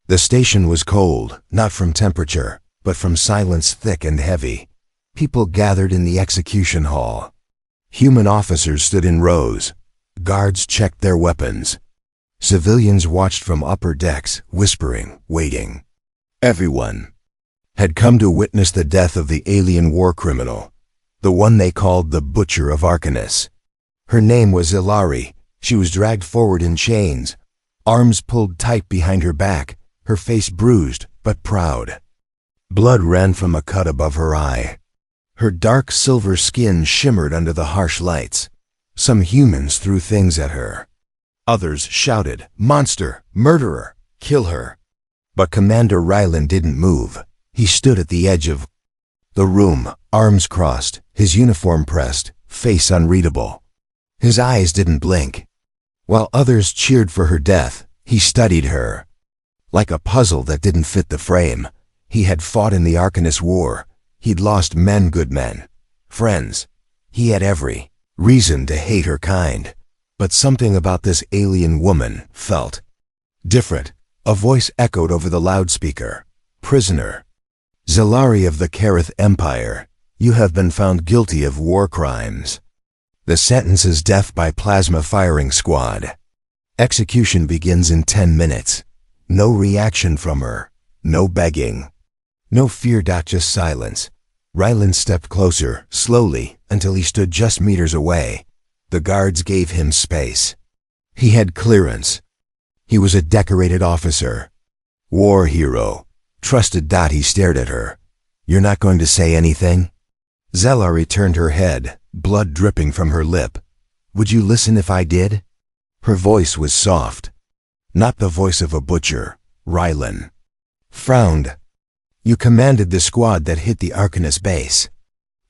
The station was cold, not from temperature, but from silence thick and heavy. People gathered in the execution hall. Human officers stood in rows. Guards checked their weapons. Civilians watched from upper decks, whispering, waiting. Everyone had come to witness the death of the alien war criminal, the one they called the Butcher of Arcanus. Her name was Ilari. She was dragged forward in chains, arms pulled tight behind her back, her face bruised but proud. Blood ran from a cut above her eye. Her dark silver skin shimmered under the harsh lights. Some humans threw things at her. Others shouted, "Monster! Murderer! Kill her!" But Commander Rylan didn't move. He stood at the edge of the room, arms crossed, his uniform pressed, face unreadable. His eyes didn't blink. While others cheered for her death, he studied her. Like a puzzle that didn't fit the frame. He had fought in the Arcanus War. He'd lost men, good men, friends. He had every reason to hate her kind. But something about this alien woman felt different. A voice echoed over the loudspeaker. "Prisoner. Zilari of the Kareth Empire, you have been found guilty of war crimes. The sentence is death by plasma firing squad. Execution begins in 10 minutes. No reaction from her. No begging. No fear. Just silence." Rylan stepped closer, slowly, until he stood just meters away. The guards gave him space. He had clearance. He was a decorated officer. War hero. Trusted. He stared at her. "You're not going to say anything?" Zilari turned her head, blood dripping from her lip. "Would you listen if I did?" Her voice was soft. Not the voice of a butcher. Rylan frowned. "You commanded the squad that hit the Arcanus base."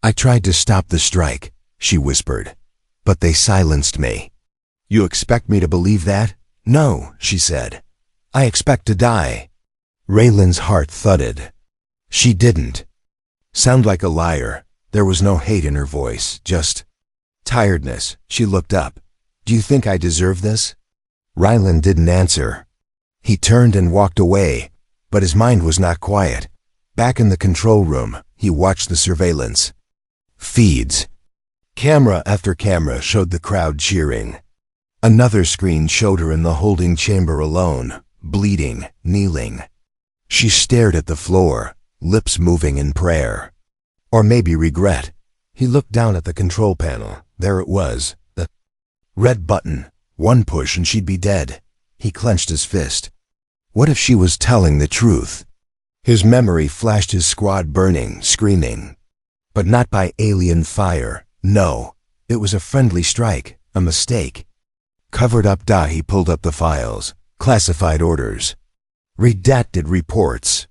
"I tried to stop the strike," she whispered. "But they silenced me." "You expect me to believe that?" "No," she said. "I expect to die." Raylan's heart thudded. She didn't sound like a liar. There was no hate in her voice, just tiredness. She looked up. "Do you think I deserve this?" Rylan didn't answer. He turned and walked away, but his mind was not quiet. Back in the control room, he watched the surveillance feeds. Camera after camera showed the crowd cheering. Another screen showed her in the holding chamber alone, bleeding, kneeling. She stared at the floor, lips moving in prayer. Or maybe regret. He looked down at the control panel. There it was, the red button. One push and she'd be dead. He clenched his fist. What if she was telling the truth? His memory flashed his squad burning, screaming. But not by alien fire. No, it was a friendly strike, a mistake. Covered up. He pulled up the files, classified orders, redacted reports,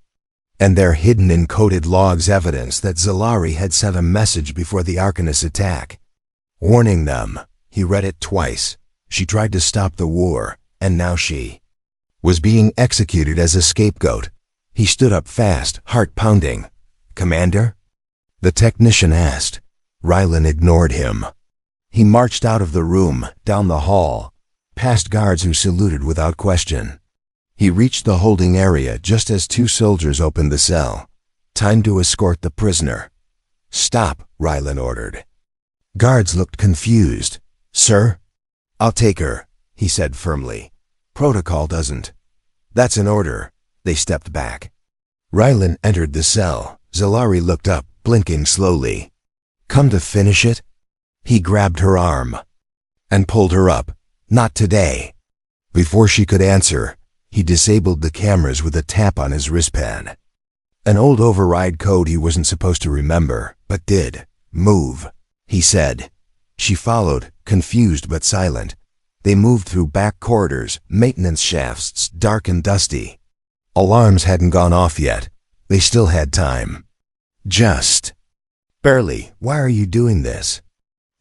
and their hidden encoded logs evidence that Zilari had sent a message before the Arcanus attack, warning them. He read it twice. She tried to stop the war, and now she was being executed as a scapegoat. He stood up fast, heart pounding. "Commander?" the technician asked. Rylan ignored him. He marched out of the room, down the hall, past guards who saluted without question. He reached the holding area just as 2 soldiers opened the cell. "Time to escort the prisoner." "Stop," Rylan ordered. Guards looked confused. "Sir?" "I'll take her," he said firmly. "Protocol doesn't." "That's an order." They stepped back. Rylan entered the cell. Zilari looked up, blinking slowly. "Come to finish it?" He grabbed her arm and pulled her up. "Not today." Before she could answer, he disabled the cameras with a tap on his wristband. An old override code he wasn't supposed to remember, but did. "Move," he said. She followed, confused but silent. They moved through back corridors, maintenance shafts, dark and dusty. Alarms hadn't gone off yet. They still had time. Just barely. "Why are you doing this?"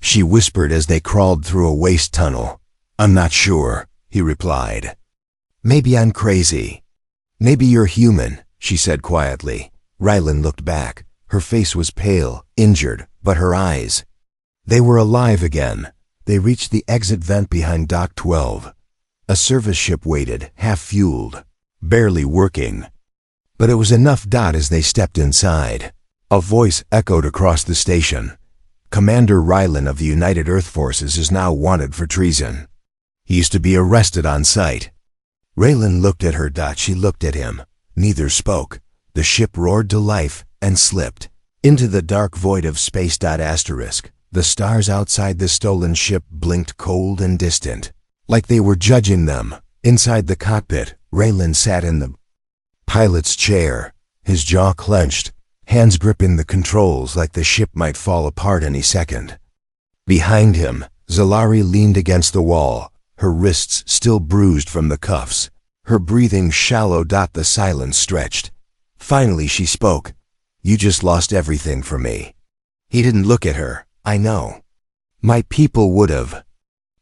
she whispered as they crawled through a waste tunnel. "I'm not sure," he replied. "Maybe I'm crazy." "Maybe you're human," she said quietly. Rylan looked back. Her face was pale, injured, but her eyes, they were alive again. They reached the exit vent behind Dock 12. A service ship waited, half-fueled. barely working. But it was enough. As they stepped inside, a voice echoed across the station. Commander Rylan of the United Earth Forces is now wanted for treason. He used to be arrested on sight. Raylan looked at her. She looked at him. Neither spoke. The ship roared to life and slipped into the dark void of space. The stars outside the stolen ship blinked cold and distant, like they were judging them. Inside the cockpit, Raylan sat in the pilot's chair, his jaw clenched, hands gripping the controls like the ship might fall apart any second. Behind him, Zalari leaned against the wall, her wrists still bruised from the cuffs, her breathing shallow. The silence stretched. Finally she spoke. "You just lost everything for me." He didn't look at her. "I know. My people would've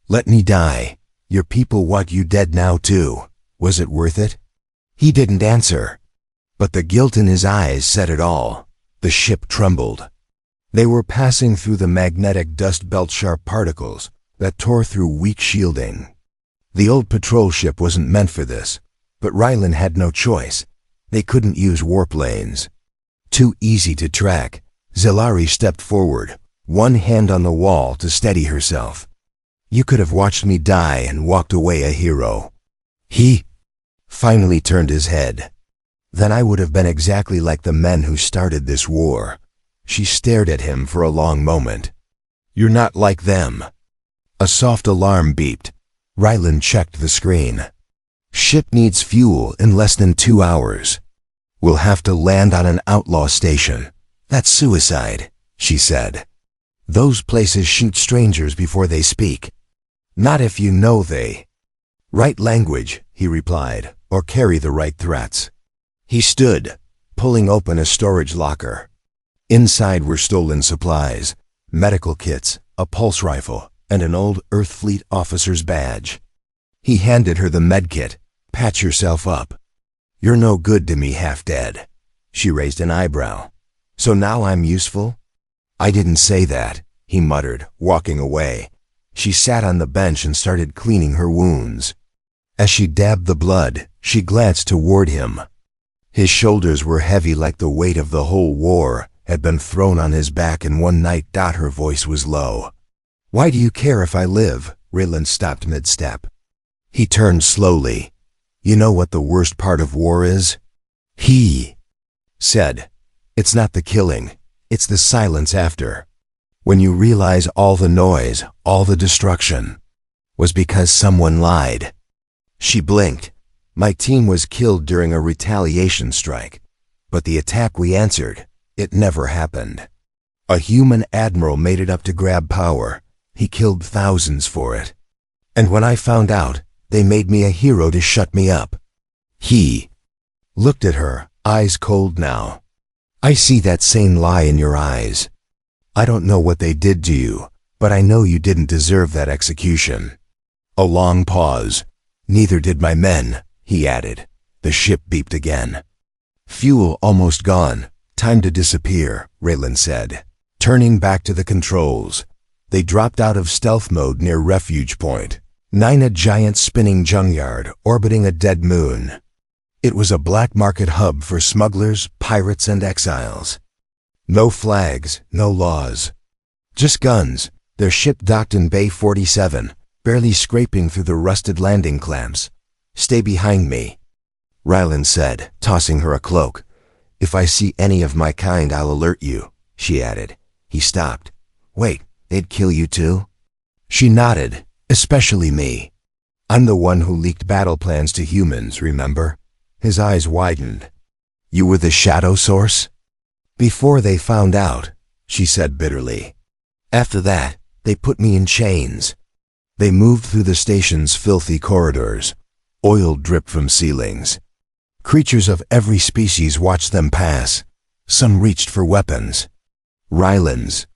let me die. Your people want you dead now too. Was it worth it?" He didn't answer. But the guilt in his eyes said it all. The ship trembled. They were passing through the magnetic dust belt, sharp particles that tore through weak shielding. The old patrol ship wasn't meant for this, but Rylan had no choice. They couldn't use warp lanes. Too easy to track. Zalari stepped forward, one hand on the wall to steady herself. "You could have watched me die and walked away a hero." He finally turned his head. "Then I would have been exactly like the men who started this war." She stared at him for a long moment. "You're not like them." A soft alarm beeped. Rylan checked the screen. "Ship needs fuel in less than 2 hours. We'll have to land on an outlaw station." "That's suicide," she said. "Those places shoot strangers before they speak." "Not if you know they right language," he replied, "or carry the right threats." He stood, pulling open a storage locker. Inside were stolen supplies, medical kits, a pulse rifle, and an old Earth Fleet officer's badge. He handed her the medkit. "Patch yourself up. You're no good to me half dead." She raised an eyebrow. "So now I'm useful?" "I didn't say that," he muttered, walking away. She sat on the bench and started cleaning her wounds. As she dabbed the blood, she glanced toward him. His shoulders were heavy, like the weight of the whole war had been thrown on his back in one night. Her voice was low. "Why do you care if I live?" Raylan stopped mid-step. He turned slowly. "You know what the worst part of war is?" He said. "It's not the killing. It's the silence after. When you realize all the noise, all the destruction, was because someone lied." She blinked. "My team was killed during a retaliation strike, but the attack we answered, it never happened. A human admiral made it up to grab power. He killed thousands for it. And when I found out, they made me a hero to shut me up." He looked at her, eyes cold now. "I see that same lie in your eyes. I don't know what they did to you, but I know you didn't deserve that execution." A long pause. "Neither did my men," he added. The ship beeped again. "Fuel almost gone. Time to disappear," Raylan said, turning back to the controls. They dropped out of stealth mode near Refuge Point, 9, a giant spinning junkyard orbiting a dead moon. It was a black market hub for smugglers, pirates, and exiles. No flags, no laws. Just guns. Their ship docked in Bay 47, barely scraping through the rusted landing clamps. "Stay behind me," Rylan said, tossing her a cloak. "If I see any of my kind, I'll alert you," she added. He stopped. "Wait, they'd kill you too?" She nodded. "Especially me. I'm the one who leaked battle plans to humans, remember?" His eyes widened. "You were the shadow source?" "Before they found out," she said bitterly. "After that, they put me in chains." They moved through the station's filthy corridors. Oil dripped from ceilings. Creatures of every species watched them pass. Some reached for weapons. Rylan's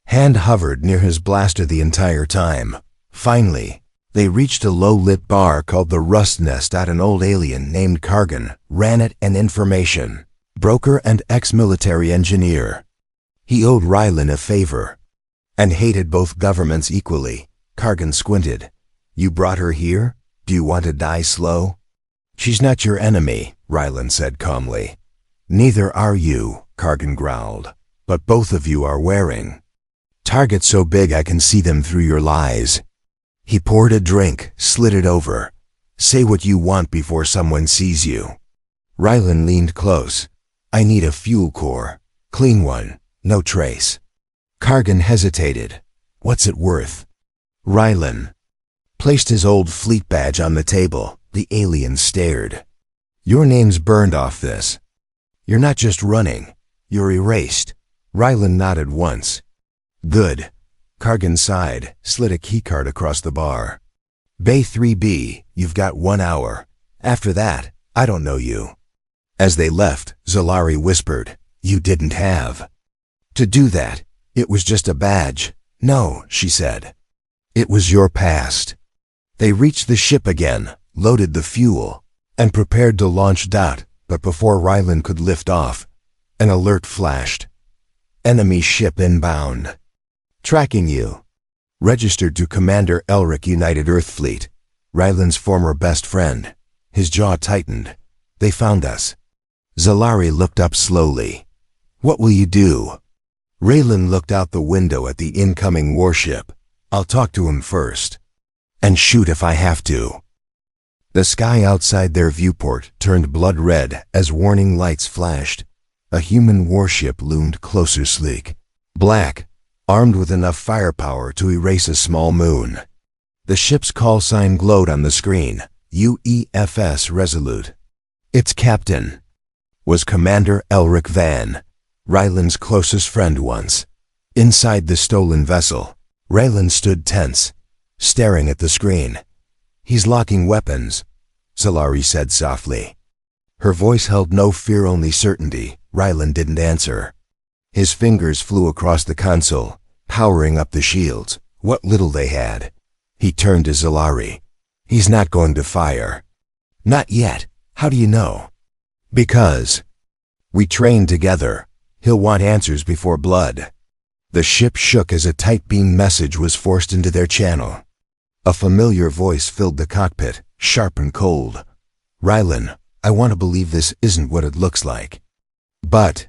hand hovered near his blaster the entire time. Finally, they reached a low-lit bar called the Rust Nest. An old alien named Kargan ran it, an information broker and ex-military engineer. He owed Rylan a favor and hated both governments equally. Kargan squinted. "You brought her here? Do you want to die slow?" She's not your enemy, Rylan said calmly. Neither are you, Kargan growled. But both of you are wearing targets so big I can see them through your lies. He poured a drink, slid it over. Say what you want before someone sees you. Rylan leaned close. I need a fuel core. Clean one. No trace. Kargan hesitated. What's it worth? Rylan placed his old fleet badge on the table. The alien stared. Your name's burned off this. You're not just running. You're erased. Rylan nodded once. Good. Kargan sighed, slid a keycard across the bar. Bay 3B, you've got 1 hour. After that, I don't know you. As they left, Zalari whispered, You didn't have to do that. It was just a badge. No, she said. It was your past. They reached the ship again, loaded the fuel, and prepared to launch. But before Rylan could lift off, an alert flashed. Enemy ship inbound. Tracking you. Registered to Commander Elric, United Earth Fleet. Rylan's former best friend. His jaw tightened. They found us. Zalari looked up slowly. What will you do? Raylan looked out the window at the incoming warship. I'll talk to him first. And shoot if I have to. The sky outside their viewport turned blood red as warning lights flashed. A human warship loomed closer, sleek, black, armed with enough firepower to erase a small moon. The ship's call sign glowed on the screen, UEFS Resolute. Its captain was Commander Elric Van, Rylan's closest friend once. Inside the stolen vessel, Rylan stood tense, staring at the screen. He's locking weapons, Zalari said softly. Her voice held no fear, only certainty. Rylan didn't answer. His fingers flew across the console, powering up the shields, what little they had. He turned to Zalari. He's not going to fire. Not yet. How do you know? Because we trained together. He'll want answers before blood. The ship shook as a tight beam message was forced into their channel. A familiar voice filled the cockpit, sharp and cold. Rylan, I want to believe this isn't what it looks like. But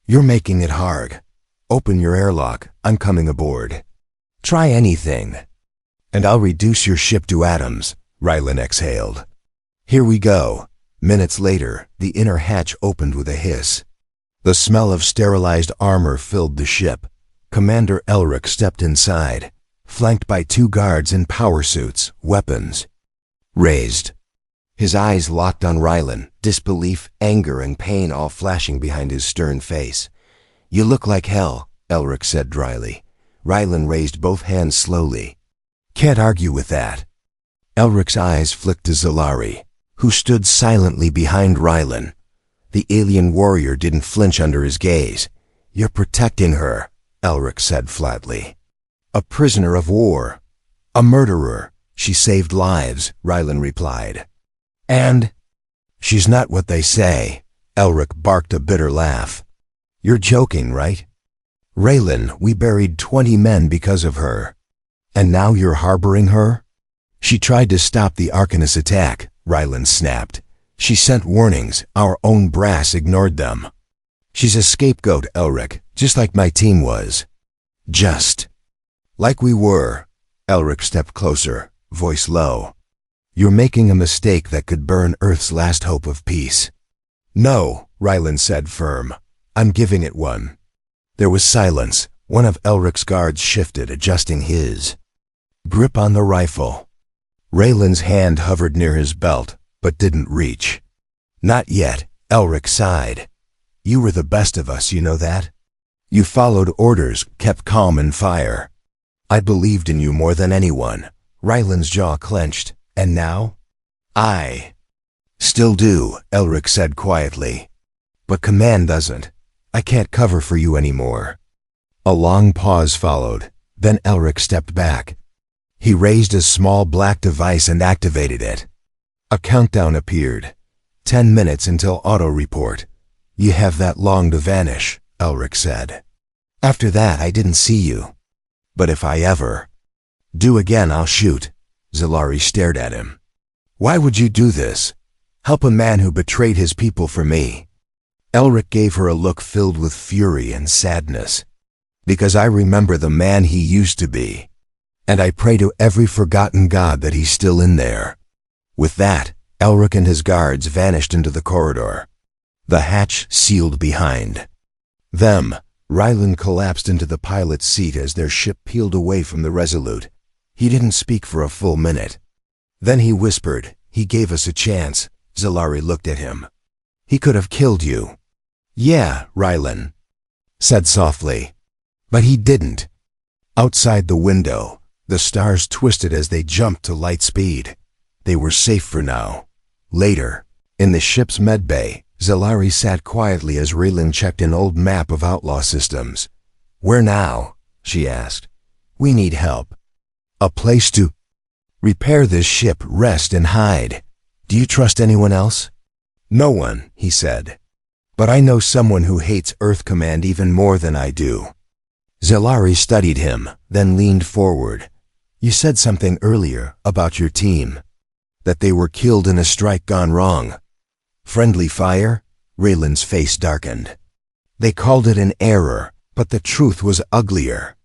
you're making it hard. Open your airlock. I'm coming aboard. Try anything, and I'll reduce your ship to atoms, Rylan exhaled. Here we go. Minutes later, the inner hatch opened with a hiss. The smell of sterilized armor filled the ship. Commander Elric stepped inside, flanked by 2 guards in power suits, weapons raised. His eyes locked on Rylan, disbelief, anger, and pain all flashing behind his stern face. You look like hell, Elric said dryly. Rylan raised both hands slowly. Can't argue with that. Elric's eyes flicked to Zalari, who stood silently behind Rylan. The alien warrior didn't flinch under his gaze. You're protecting her, Elric said flatly. A prisoner of war. A murderer. She saved lives, Rylan replied. And she's not what they say. Elric barked a bitter laugh. You're joking, right? Raylan, we buried 20 men because of her. And now you're harboring her? She tried to stop the Arcanist attack, Rylan snapped. She sent warnings. Our own brass ignored them. She's a scapegoat, Elric, just like my team was. Just like we were. Elric stepped closer, voice low. You're making a mistake that could burn Earth's last hope of peace. No, Rylan said firm. I'm giving it one. There was silence. One of Elric's guards shifted, adjusting his grip on the rifle. Raylan's hand hovered near his belt, but didn't reach. Not yet, Elric sighed. You were the best of us, you know that? You followed orders, kept calm and fire. I believed in you more than anyone. Rylan's jaw clenched. And now? I still do, Elric said quietly. But command doesn't. I can't cover for you anymore. A long pause followed. Then Elric stepped back. He raised a small black device and activated it. A countdown appeared. 10 minutes until auto-report. You have that long to vanish, Elric said. After that, I didn't see you. But if I ever do again, I'll shoot. Zalari stared at him. Why would you do this? Help a man who betrayed his people for me." Elric gave her a look filled with fury and sadness. "Because I remember the man he used to be. And I pray to every forgotten god that he's still in there." With that, Elric and his guards vanished into the corridor. The hatch sealed behind them. Rylan collapsed into the pilot's seat as their ship peeled away from the Resolute. He didn't speak for a full minute. Then he whispered, "He gave us a chance." Zalari looked at him. "He could have killed you." "Yeah," Rylan said softly. "But he didn't." Outside the window, the stars twisted as they jumped to light speed. They were safe for now. Later, in the ship's medbay, Zalari sat quietly as Rylan checked an old map of outlaw systems. "Where now?" she asked. "We need help. A place to repair this ship, rest, and hide. Do you trust anyone else?" "No one," he said. "But I know someone who hates Earth Command even more than I do." Zalari studied him, then leaned forward. "You said something earlier about your team. That they were killed in a strike gone wrong. Friendly fire?" Raylan's face darkened. "They called it an error, but the truth was uglier.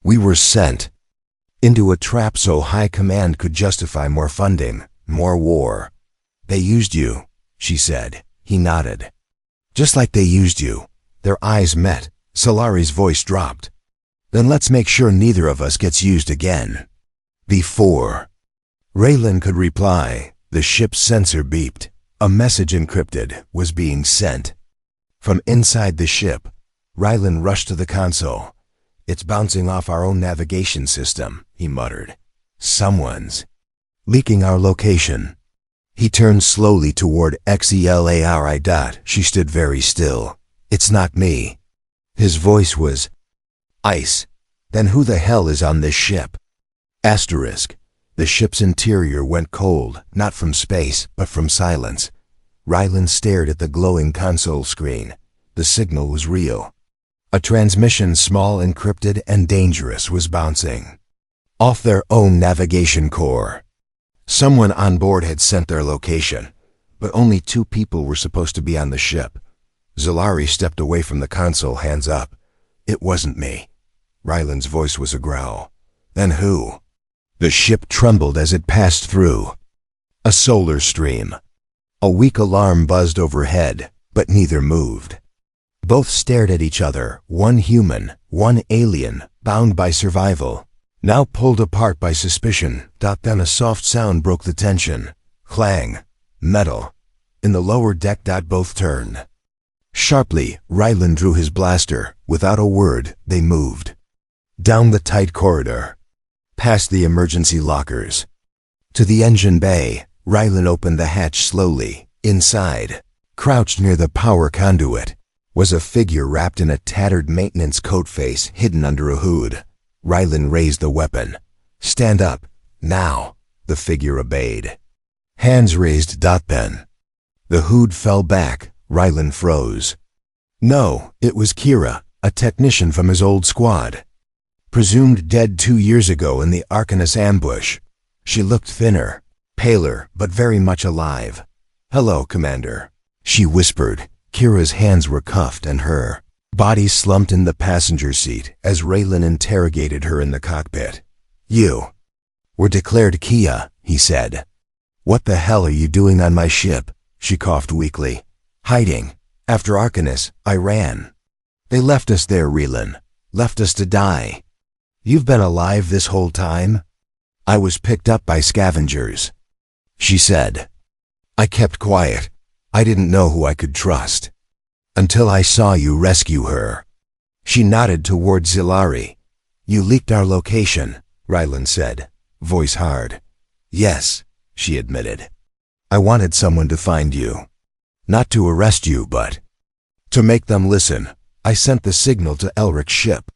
We were sent into a trap so High Command could justify more funding, more war. They used you," she said. He nodded. "Just like they used you." Their eyes met. Solari's voice dropped. "Then let's make sure neither of us gets used again." Before Raylan could reply, the ship's sensor beeped. A message encrypted was being sent. From inside the ship, Rylan rushed to the console. "It's bouncing off our own navigation system," he muttered. "Someone's leaking our location." He turned slowly toward XELARI. She stood very still. "It's not me." His voice was ice. "Then who the hell is on this ship?" Asterisk. The ship's interior went cold, not from space, but from silence. Rylan stared at the glowing console screen. The signal was real. A transmission, small, encrypted, and dangerous, was bouncing off their own navigation core. Someone on board had sent their location, but only 2 people were supposed to be on the ship. Zalari stepped away from the console, hands up. "It wasn't me." Rylan's voice was a growl. "Then who?" The ship trembled as it passed through a solar stream. A weak alarm buzzed overhead, but neither moved. Both stared at each other, one human, one alien, bound by survival, now pulled apart by suspicion. Then a soft sound broke the tension. Clang. Metal. In the lower deck. Both turned. Sharply, Rylan drew his blaster. Without a word, they moved down the tight corridor, past the emergency lockers, to the engine bay. Rylan opened the hatch slowly. Inside, crouched near the power conduit, was a figure wrapped in a tattered maintenance coat face hidden under a hood. Rylan raised the weapon. "Stand up. Now." The figure obeyed. Hands raised. Then the hood fell back. Rylan froze. No, it was Kira, a technician from his old squad. Presumed dead 2 years ago in the Arcanus ambush. She looked thinner, paler, but very much alive. "Hello, Commander," she whispered. Kira's hands were cuffed and her body slumped in the passenger seat as Raylan interrogated her in the cockpit. "You were declared Kia," he said. "What the hell are you doing on my ship?" She coughed weakly. "Hiding. After Arcanus, I ran. They left us there, Raylan. Left us to die." "You've been alive this whole time?" "I was picked up by scavengers," she said. "I kept quiet. I didn't know who I could trust. Until I saw you rescue her." She nodded toward Zalari. "You leaked our location," Rylan said, voice hard. "Yes," she admitted. "I wanted someone to find you. Not to arrest you, but to make them listen. I sent the signal to Elric's ship."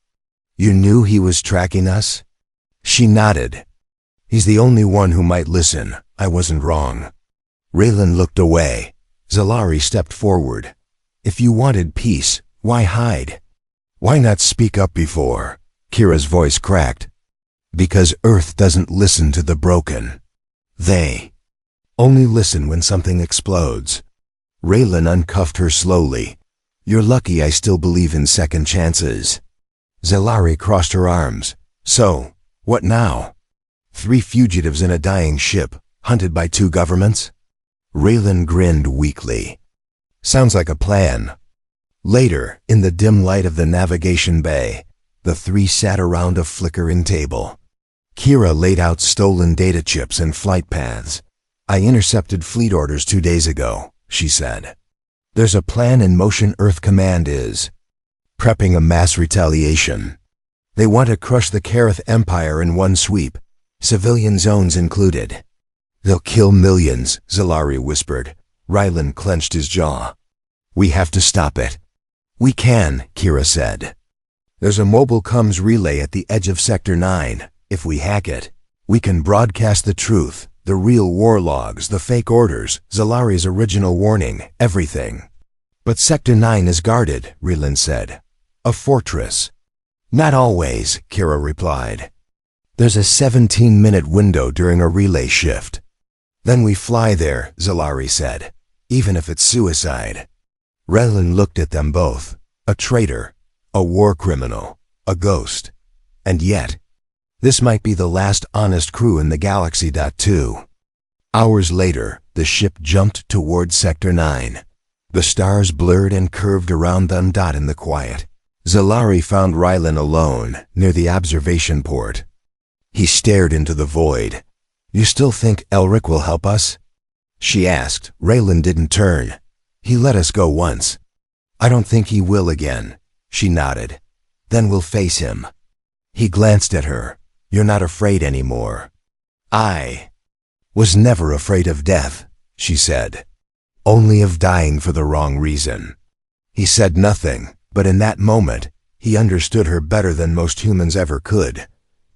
"You knew he was tracking us?" She nodded. "He's the only one who might listen. I wasn't wrong." Raylan looked away. Zalari stepped forward. "If you wanted peace, why hide? Why not speak up before?" Kira's voice cracked. "Because Earth doesn't listen to the broken. They Only listen when something explodes. Raylan uncuffed her slowly. You're lucky I still believe in second chances. Zelari crossed her arms. So, what now? 3 fugitives in a dying ship, hunted by 2 governments? Raylan grinned weakly. Sounds like a plan. Later, in the dim light of the navigation bay, the 3 sat around a flickering table. Kira laid out stolen data chips and flight paths. I intercepted fleet orders 2 days ago, she said. There's a plan in motion. Earth Command is prepping a mass retaliation. They want to crush the Kareth Empire in one sweep, civilian zones included. They'll kill millions, Zelari whispered. Raylan clenched his jaw. We have to stop it. We can, Kira said. There's a mobile comms relay at the edge of Sector 9. If we hack it, we can broadcast the truth, the real war logs, the fake orders, Zelari's original warning, everything. But Sector 9 is guarded, Raylan said. A fortress. Not always, Kira replied. There's a 17-minute window during a relay shift. Then we fly there, Zelari said, even if it's suicide. Raylan looked at them both. A traitor, a war criminal, a ghost. And yet, this might be the last honest crew in the galaxy. 2 hours later, the ship jumped toward Sector 9. The stars blurred and curved around them. In the quiet, Zelari found Raylan alone near the observation port. He stared into the void. You still think Elric will help us? She asked. Raylan didn't turn. He let us go once. I don't think he will again. She nodded. Then we'll face him. He glanced at her. You're not afraid anymore. I was never afraid of death, she said. Only of dying for the wrong reason. He said nothing, but in that moment, he understood her better than most humans ever could.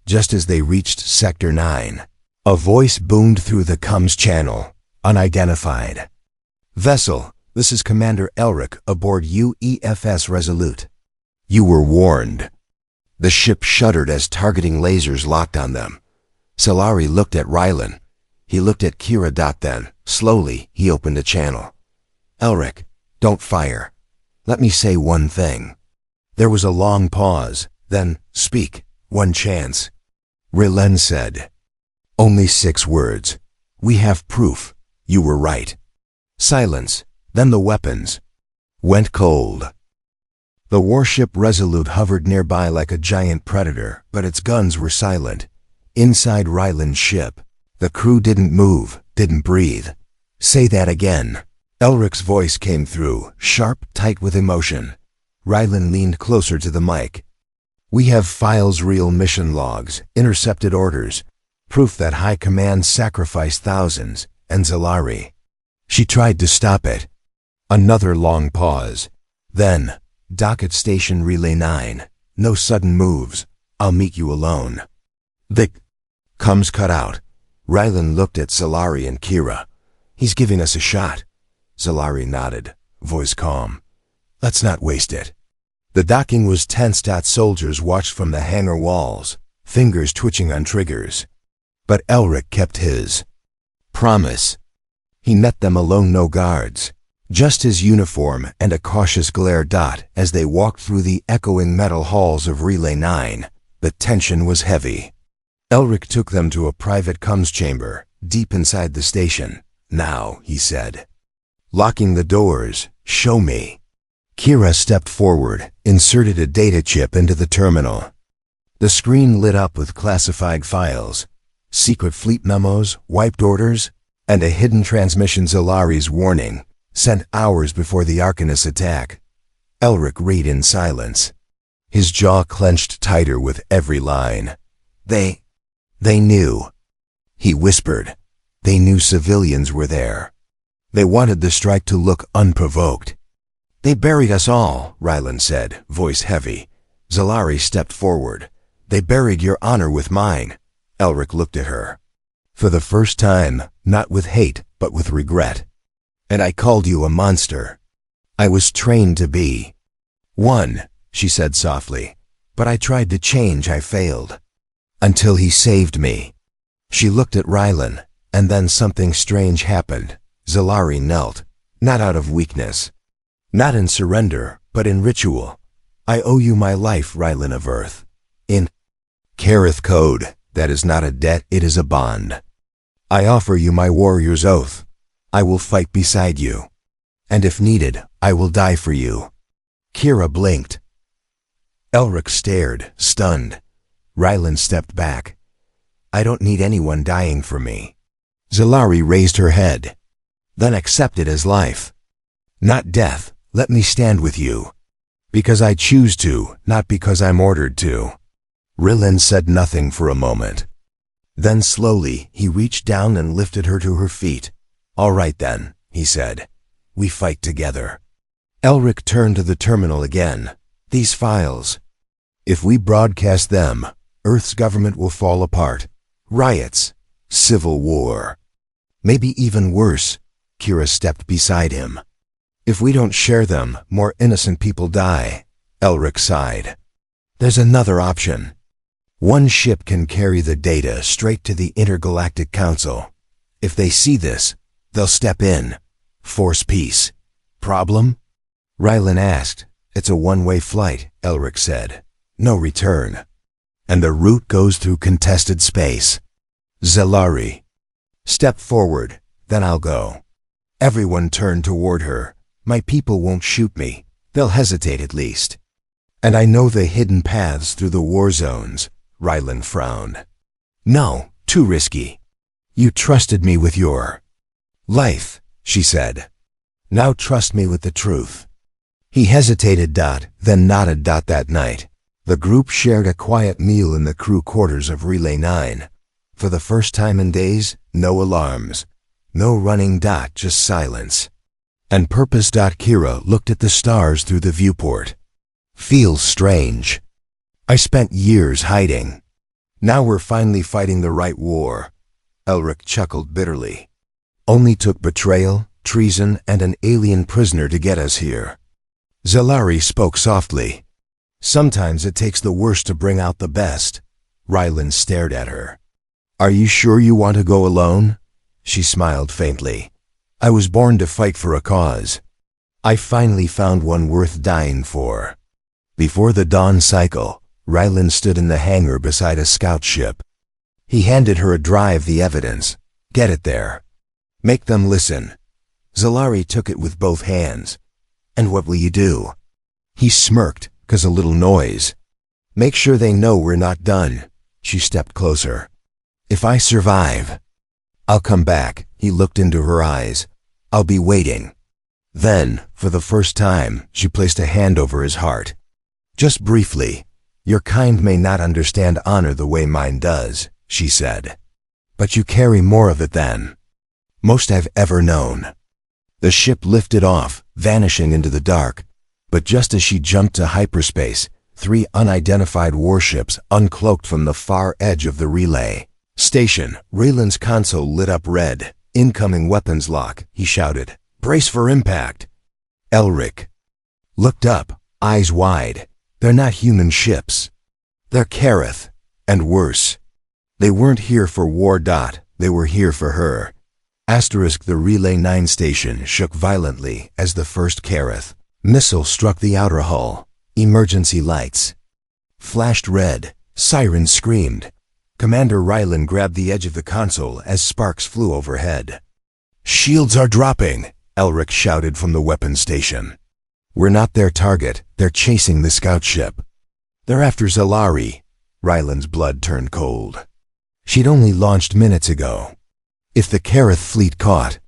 Just as they reached Sector 9, a voice boomed through the comms channel, unidentified. Vessel, this is Commander Elric aboard UEFS Resolute. You were warned. The ship shuddered as targeting lasers locked on them. Zelari looked at Raylan. He looked at Kira. Then, slowly, he opened a channel. Elric, don't fire. Let me say one thing. There was a long pause. Then, speak. One chance. Raylan said. Only 6 words. We have proof. You were right. Silence. Then the weapons went cold. The warship Resolute hovered nearby like a giant predator, but its guns were silent. Inside Raylan's ship, the crew didn't move, didn't breathe. Say that again. Elric's voice came through, sharp, tight with emotion. Raylan leaned closer to the mic. We have files, real mission logs, intercepted orders, proof that High Command sacrificed thousands, and Zelari. She tried to stop it. Another long pause. Then, Docket Station Relay 9. No sudden moves. I'll meet you alone. The comms cut out. Raylan looked at Zelari and Kira. He's giving us a shot. Zelari nodded, voice calm. Let's not waste it. The docking was tense. Soldiers watched from the hangar walls, fingers twitching on triggers. But Elric kept his promise. He met them alone, no guards. Just his uniform and a cautious glare. As they walked through the echoing metal halls of Relay 9, the tension was heavy. Elric took them to a private comms chamber, deep inside the station. Now, he said. Locking the doors, show me. Kira stepped forward, inserted a data chip into the terminal. The screen lit up with classified files, secret fleet memos, wiped orders, and a hidden transmission. Zelari's warning, sent hours before the Arcanus attack. Elric read in silence. His jaw clenched tighter with every line. They knew. He whispered. They knew civilians were there. They wanted the strike to look unprovoked. They buried us all, Raylan said, voice heavy. Zelari stepped forward. They buried your honor with mine. Elric looked at her. For the first time, not with hate, but with regret. And I called you a monster. I was trained to be one, she said softly. But I tried to change. I failed. Until he saved me. She looked at Raylan. And then something strange happened. Zalari knelt, not out of weakness, not in surrender, but in ritual. I owe you my life, Rylan of Earth. In Kareth code, that is not a debt, it is a bond. I offer you my warrior's oath. I will fight beside you. And if needed, I will die for you. Kira blinked. Elric stared, stunned. Rylan stepped back. I don't need anyone dying for me. Zalari raised her head. Then accept it as life. Not death, let me stand with you. Because I choose to, not because I'm ordered to. Rylan said nothing for a moment. Then slowly, he reached down and lifted her to her feet. All right then, he said. We fight together. Elric turned to the terminal again. These files. If we broadcast them, Earth's government will fall apart. Riots. Civil war. Maybe even worse. Kira stepped beside him. If we don't share them, more innocent people die. Elric sighed. There's another option. One ship can carry the data straight to the Intergalactic Council. If they see this, they'll step in. Force peace. Problem? Rylan asked. It's a one-way flight, Elric said. No return. And the route goes through contested space. Zalari. Step forward, then I'll go. Everyone turned toward her. My people won't shoot me. They'll hesitate at least. And I know the hidden paths through the war zones. Rylan frowned. No, too risky. You trusted me with your life, she said. Now trust me with the truth. He hesitated, then nodded. That night, the group shared a quiet meal in the crew quarters of Relay 9. For the first time in days, no alarms. No running. Just silence. And purpose. Kira looked at the stars through the viewport. Feels strange. I spent years hiding. Now we're finally fighting the right war. Elric chuckled bitterly. Only took betrayal, treason, and an alien prisoner to get us here. Zalari spoke softly. Sometimes it takes the worst to bring out the best. Rylan stared at her. Are you sure you want to go alone? She smiled faintly. I was born to fight for a cause. I finally found one worth dying for. Before the dawn cycle, Rylan stood in the hangar beside a scout ship. He handed her a drive, the evidence. Get it there. Make them listen. Zalari took it with both hands. And what will you do? He smirked, 'cause a little noise. Make sure they know we're not done. She stepped closer. If I survive, I'll come back. He looked into her eyes. I'll be waiting. Then, for the first time, she placed a hand over his heart. Just briefly. Your kind may not understand honor the way mine does, she said. But you carry more of it than most I've ever known. The ship lifted off, vanishing into the dark. But just as she jumped to hyperspace, 3 unidentified warships uncloaked from the far edge of the relay station. Raylan's console lit up red. Incoming weapons lock, he shouted. Brace for impact. Elric looked up, eyes wide. They're not human ships. They're Kareth, and worse. They weren't here for war. They were here for her. The Relay 9 station shook violently as the first Kareth missile struck the outer hull. Emergency lights flashed red. Sirens screamed. Commander Rylan grabbed the edge of the console as sparks flew overhead. Shields are dropping, Elric shouted from the weapons station. We're not their target. They're chasing the scout ship. They're after Zalari. Rylan's blood turned cold. She'd only launched minutes ago. If the Kareth fleet caught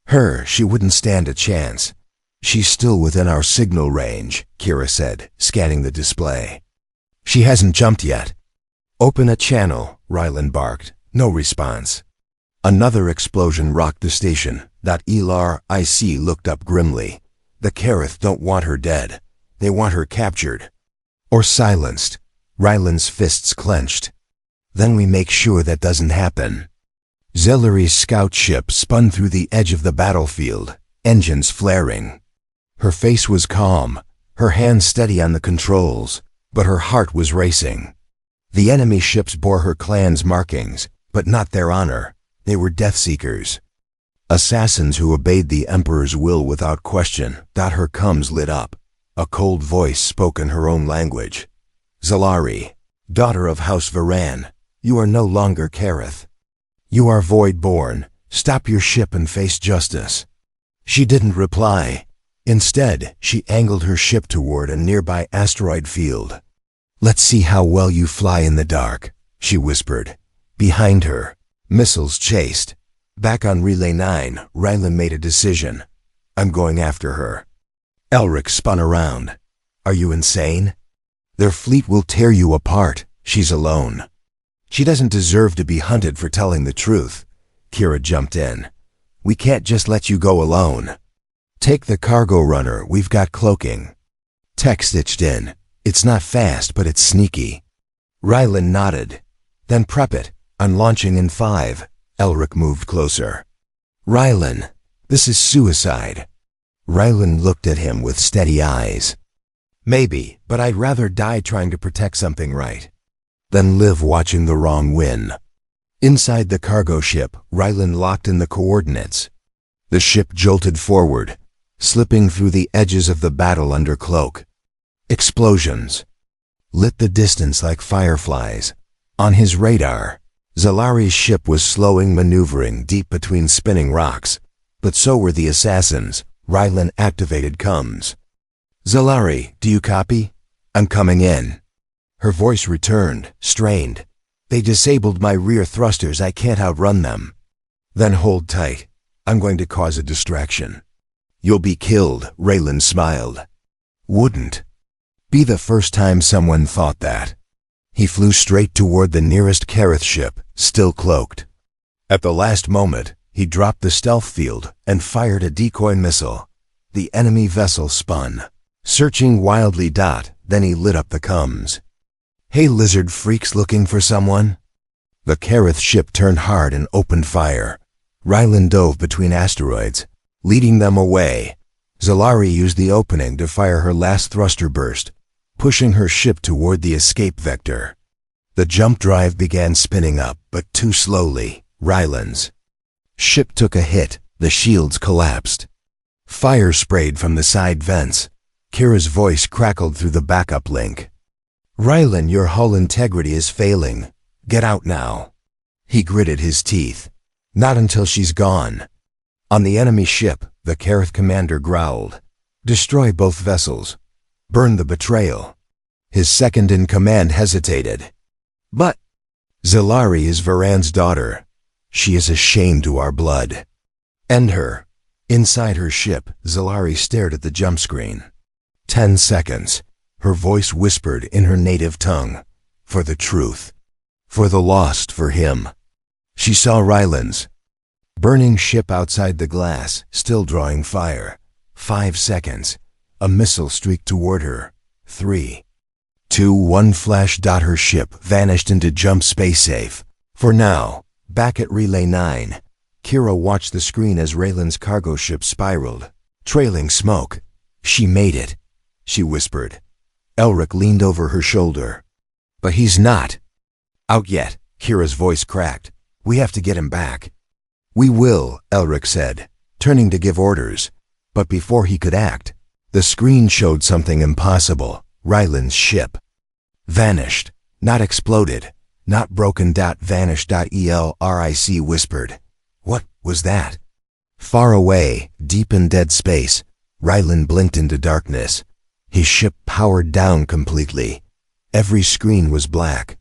her, she wouldn't stand a chance. She's still within our signal range, Kira said, scanning the display. She hasn't jumped yet. Open a channel, Rylan barked. No response. Another explosion rocked the station. Elar IC looked up grimly. The Kareth don't want her dead. They want her captured. Or silenced. Rylan's fists clenched. Then we make sure that doesn't happen. Zellari's scout ship spun through the edge of the battlefield, engines flaring. Her face was calm, her hands steady on the controls, but her heart was racing. The enemy ships bore her clan's markings, but not their honor. They were Deathseekers. Assassins who obeyed the Emperor's will without question. Her comms lit up. A cold voice spoke in her own language. Zalari, daughter of House Varan, you are no longer Kareth. You are void-born. Stop your ship and face justice. She didn't reply. Instead, she angled her ship toward a nearby asteroid field. Let's see how well you fly in the dark, she whispered. Behind her, missiles chased. Back on Relay 9, Rylan made a decision. I'm going after her. Elric spun around. Are you insane? Their fleet will tear you apart. She's alone. She doesn't deserve to be hunted for telling the truth. Kira jumped in. We can't just let you go alone. Take the cargo runner, we've got cloaking. Tech stitched in. It's not fast, but it's sneaky. Rylan nodded. Then prep it. I'm launching in 5. Elric moved closer. Rylan, this is suicide. Rylan looked at him with steady eyes. Maybe, but I'd rather die trying to protect something right than live watching the wrong win. Inside the cargo ship, Rylan locked in the coordinates. The ship jolted forward, slipping through the edges of the battle under cloak. Explosions lit the distance like fireflies. On his radar, Zalari's ship was slowing, maneuvering deep between spinning rocks, but so were the assassins. Rylan activated comms. Zalari, do you copy? I'm coming in. Her voice returned, strained. They disabled my rear thrusters. I can't outrun them. Then hold tight. I'm going to cause a distraction. You'll be killed, Raylan smiled. Wouldn't be the first time someone thought that. He flew straight toward the nearest Kareth ship, still cloaked. At the last moment, he dropped the stealth field and fired a decoy missile. The enemy vessel spun, searching wildly. Then he lit up the comms. Hey lizard freaks, looking for someone? The Kareth ship turned hard and opened fire. Rylan dove between asteroids, leading them away. Zalari used the opening to fire her last thruster burst, pushing her ship toward the escape vector. The jump drive began spinning up, but too slowly. Rylan's ship took a hit. The shields collapsed. Fire sprayed from the side vents. Kira's voice crackled through the backup link. Rylan, your hull integrity is failing. Get out now. He gritted his teeth. Not until she's gone. On the enemy ship, the Kareth commander growled. Destroy both vessels. Burn the betrayal. His second-in-command hesitated. But Zalari is Varan's daughter. She is a shame to our blood. End her. Inside her ship, Zalari stared at the jump screen. 10 seconds. Her voice whispered in her native tongue. For the truth. For the lost, for him. She saw Rylan's burning ship outside the glass, still drawing fire. 5 seconds. A missile streaked toward her. 3, 2, 1 flash. Her ship vanished into jump space safe. For now, back at Relay 9, Kira watched the screen as Raylan's cargo ship spiraled, trailing smoke. She made it, she whispered. Elric leaned over her shoulder. But he's not out yet, Kira's voice cracked. We have to get him back. We will, Elric said, turning to give orders. But before he could act, the screen showed something impossible. Rylan's ship vanished, not exploded, not broken. Vanished. Elric whispered. What was that? Far away, deep in dead space, Rylan blinked into darkness. His ship powered down completely. Every screen was black.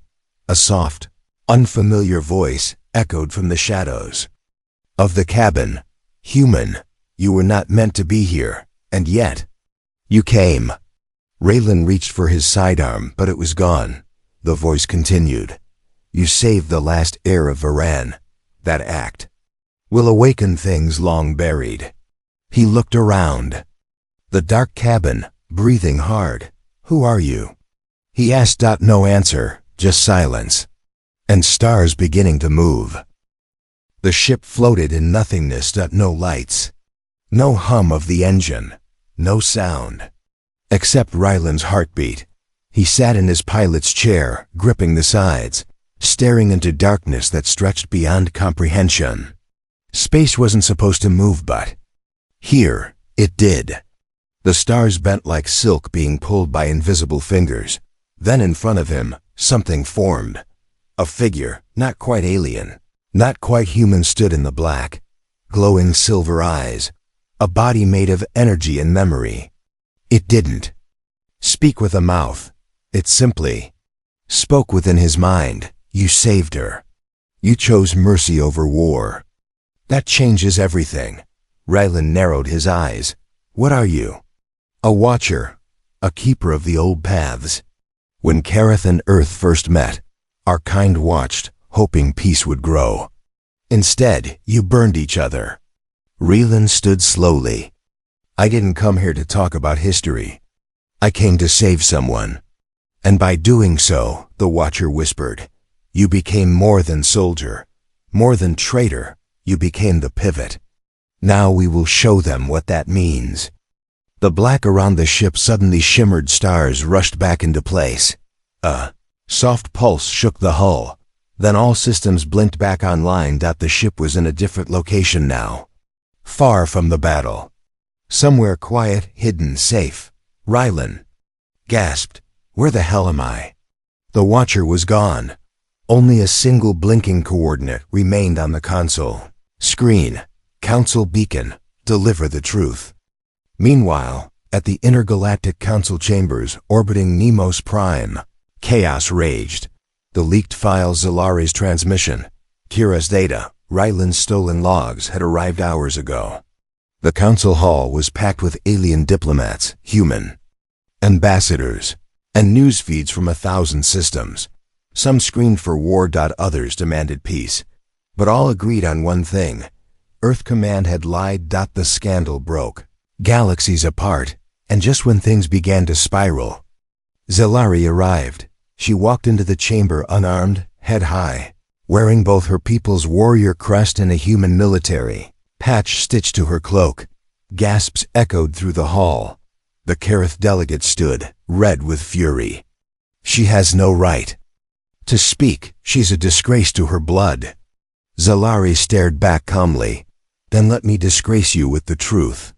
A soft, unfamiliar voice echoed from the shadows of the cabin. Human, you were not meant to be here, and yet you came. Raylan reached for his sidearm, but it was gone. The voice continued. You saved the last heir of Varan. That act will awaken things long buried. He looked around. The dark cabin, breathing hard. Who are you? He asked. No answer, just silence. And stars beginning to move. The ship floated in nothingness. No lights. No hum of the engine. No sound. Except Rylan's heartbeat. He sat in his pilot's chair, gripping the sides. staring into darkness that stretched beyond comprehension. Space wasn't supposed to move, but here, it did. The stars bent like silk being pulled by invisible fingers. Then in front of him, something formed. A figure, not quite alien, not quite human, stood in the black, glowing silver eyes, a body made of energy and memory. It didn't speak with a mouth. It simply spoke within his mind. You saved her. You chose mercy over war. That changes everything. Rylan narrowed his eyes. What are you? A watcher, a keeper of the old paths. When Kareth and Earth first met, our kind watched, hoping peace would grow. Instead, you burned each other. Rylan stood slowly. I didn't come here to talk about history. I came to save someone. And by doing so, the watcher whispered, you became more than soldier, more than traitor. You became the pivot. Now we will show them what that means. The black around the ship suddenly shimmered. Stars rushed back into place. A soft pulse shook the hull. Then all systems blinked back online. The ship was in a different location now. Far from the battle. Somewhere quiet, hidden, safe. Rylan gasped. Where the hell am I? The watcher was gone. Only a single blinking coordinate remained on the console screen. Council beacon. Deliver the truth. Meanwhile, at the Intergalactic Council chambers orbiting Nemos Prime, chaos raged. The leaked files, Zalari's transmission, Kira's data, Rylan's stolen logs had arrived hours ago. The council hall was packed with alien diplomats, human ambassadors, and news feeds from 1,000 systems. Some screamed for war. Others demanded peace. But all agreed on one thing. Earth Command had lied. The scandal broke galaxies apart, and just when things began to spiral, Zalari arrived. She walked into the chamber unarmed, head high, wearing both her people's warrior crest and a human military patch stitched to her cloak. Gasps echoed through the hall. The Kareth delegate stood, red with fury. She has no right to speak. She's a disgrace to her blood. Zalari stared back calmly. Then let me disgrace you with the truth.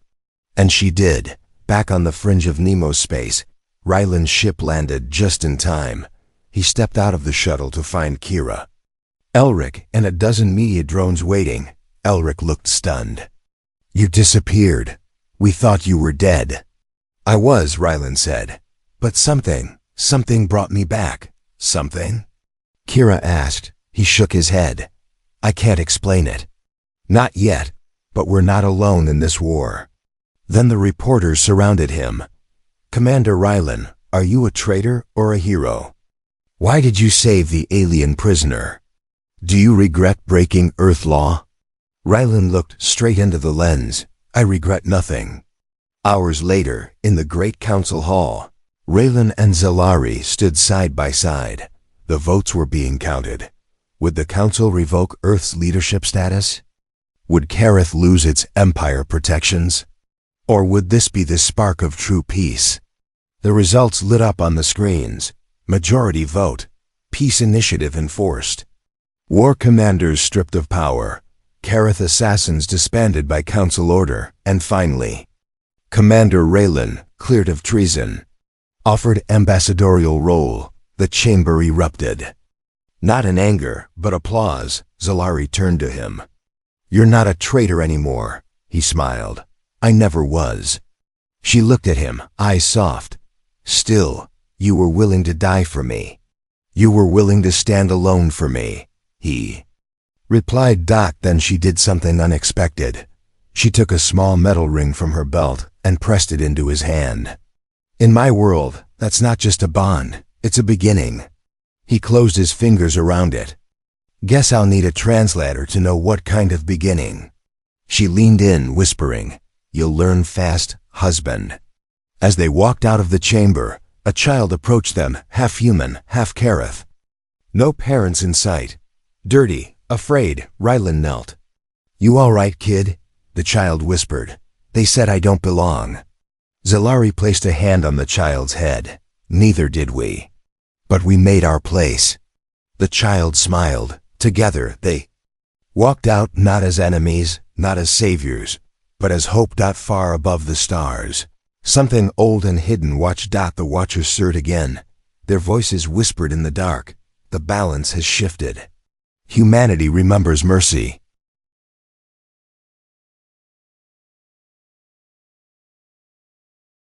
And she did. Back on the fringe of Nemo's space, Rylan's ship landed just in time. He stepped out of the shuttle to find Kira, Elric, and a dozen media drones waiting. Elric looked stunned. You disappeared. We thought you were dead. I was, Rylan said. But something brought me back. Something? Kira asked. He shook his head. I can't explain it. Not yet, but we're not alone in this war. Then the reporters surrounded him. Commander Rylan, are you a traitor or a hero? Why did you save the alien prisoner? Do you regret breaking Earth law? Rylan looked straight into the lens. I regret nothing. Hours later, in the Great Council Hall, Rylan and Zalari stood side by side. The votes were being counted. Would the Council revoke Earth's leadership status? Would Kareth lose its empire protections? Or would this be the spark of true peace? The results lit up on the screens. Majority vote. Peace initiative enforced. War commanders stripped of power. Kareth assassins disbanded by council order. And finally, Commander Rylan, cleared of treason, offered ambassadorial role. The chamber erupted. Not in anger, but applause. Zalari turned to him. You're not a traitor anymore, he smiled. I never was. She looked at him, eyes soft. Still, you were willing to die for me. You were willing to stand alone for me, he replied. Then she did something unexpected. She took a small metal ring from her belt and pressed it into his hand. In my world, that's not just a bond, it's a beginning. He closed his fingers around it. Guess I'll need a translator to know what kind of beginning. She leaned in, whispering, You'll learn fast, husband. As they walked out of the chamber, a child approached them, half human, half Kareth. No parents in sight. Dirty, afraid, Rylan knelt. You all right, kid? The child whispered. They said I don't belong. Zalari placed a hand on the child's head. Neither did we. But we made our place. The child smiled. Together, they walked out not as enemies, not as saviors, but as hope. Far above the stars, something old and hidden watched. The watchers stirred again. Their voices whispered in the dark. The balance has shifted. Humanity remembers mercy.